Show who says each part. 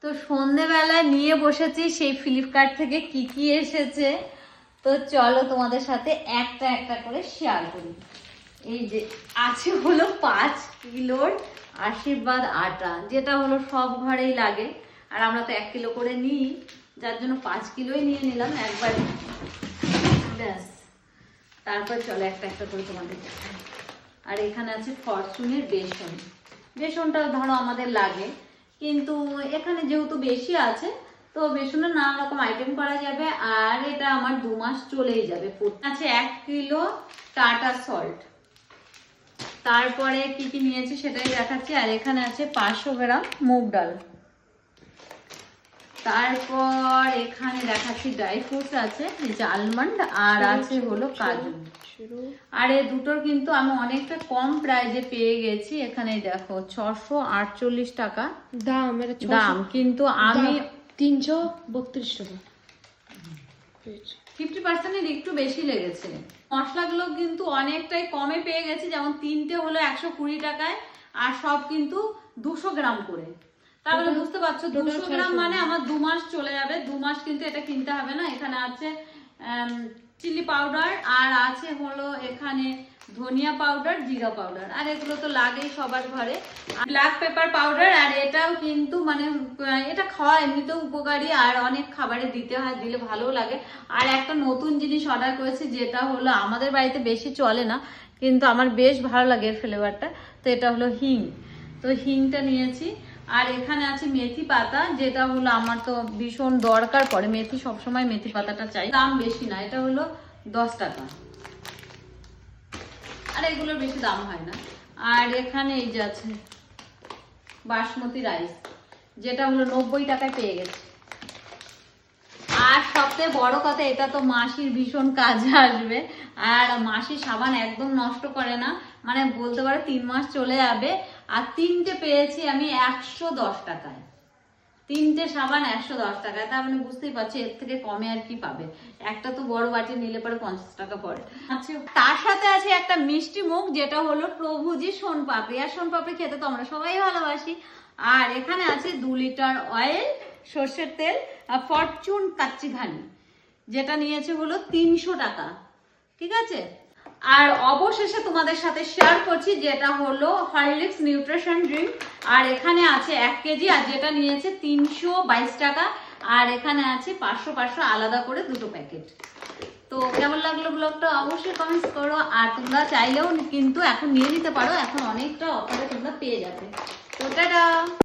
Speaker 1: তো সন্ধেবেলায় নিয়ে বসেছি সেই ফ্লিপকার্ট থেকে কি কি এসেছে। তো চলো তোমাদের সাথে একটা একটা করে শেয়ার করি। এই যে আছে হলো 5 কিলোর আশীর্বাদ আটা, যেটা হলো সব ঘরেই লাগে, আর আমরা তো 1 কিলো করে নিই, যার জন্য 5 কিলোই নিয়ে নিলাম একবার, ব্যাস। তারপর চলো একটা একটা করে তোমাদের দেখাই। আর এখানে আছে ফরচুনের বেসন। বেসনটা ধরো আমাদের লাগে, কিন্তু এখানে যেহেতু বেশি আছে তো বেসনের নানা রকম আইটেম করা যাবে, আর এটা আমার 2 মাস চলেই যাবে। আছে 1 কিলো টাটা সল্ট। তারপরে কি কি নিয়েছি সেটাই দেখাচ্ছি। আর এখানে আছে 500 গ্রাম মুগ ডাল। তারপর এখানে দেখাচ্ছি ড্রাই ফ্রুটস আছে, এই যে আলমন্ড, আর আছে হলো কাজু। আর এই দুটোর কিন্তু আমি অনেকটা কম প্রাইজে পেয়ে গেছি। এখানে দেখো 648 টাকা দাম, কিন্তু আমি
Speaker 2: 332 টাকা,
Speaker 1: 50% একটু বেশি লেগেছে। মশলাগুলো কিন্তু অনেকটাই কমে পেয়ে গেছি, যেমন 3টে হলো 120 টাকায়, আর সব কিন্তু 200 গ্রাম করে। তাহলে বুঝতে পারছো 200 গ্রাম মানে আমার 2 মাস চলে যাবে। 2 মাস কিন্তু এটা কিনতে হবে না। এখানে আছে চিলি পাউডার, আর আছে হলো এখানে ধনিয়া পাউডার, জিরা পাউডার, আর এগুলো তো লাগেই সবার ঘরে। ব্ল্যাক পেপার পাউডার, আর এটাও কিন্তু মানে এটা খাওয়া এমনিতেও উপকারী, আর অনেক খাবারে দিতে হয়, দিলে ভালো লাগে। আর একটা নতুন জিনিস অর্ডার করেছি, যেটা হলো আমাদের বাড়িতে বেশি চলে না, কিন্তু আমার বেশ ভালো লাগে এর ফ্লেভারটা। তো এটা হলো হিং। তো হিংটা নিয়েছি। আর এখানে আছে মেথি পাতা, যেটা হলো আমার তো ভীষণ দরকার পড়ে মেথি, সবসময় মেথি পাতাটা চাই। দাম বেশি না, এটা হলো 10 টাকা, আর এগুলোর বেশি দাম হয় না। আর এখানে এই যে আছে বাসমতি রাইস, যেটা হলো 90 টাকায় পেয়ে গেছে। আর সবথেকে বড় কথা, এটা তো মাসির ভীষণ কাজে আসবে, আর মাসি সাবান একদম নষ্ট করে না, মানে বলতে পারো 3 মাস চলে যাবে। আর 3টে পেয়েছি আমি 110 টাকায়, 3টে সাবান 110 টাকায়। তার মানে বুঝতেই পারছি এর থেকে কমে আর কি পাবে। একটা তো বড় বাটি নিলে পরে 50 টাকা পড়ে। আচ্ছা, তার সাথে আছে একটা মিষ্টি মুখ, যেটা হলো প্রভুজি সোনপাপড়ি। আর সোনপাপড়ি খেতে তো আমরা সবাই ভালোবাসি। আর এখানে আছে 2 লিটার অয়েল, সর্ষের তেল, ফরচুন কাচ্চি ঘানি, যেটা নিয়েছে হলো 300 টাকা। ঠিক আছে। আর অবশেষে তোমাদের সাথে শেয়ার করছি, যেটা হলো হরলিক্স নিউট্রিশন ড্রিঙ্ক। আর এখানে আছে 1 কেজি, আর যেটা নিয়েছে 322 টাকা। আর এখানে আছে 500 আলাদা করে 2টো প্যাকেট। তো কেমন লাগলো ব্লগটা অবশ্যই কমেন্টস করো। আর তোমরা চাইলেও কিন্তু এখন নিয়ে নিতে পারো, এখন অনেকটা অফারে তোমরা পেয়ে যাবে। তো টাটা।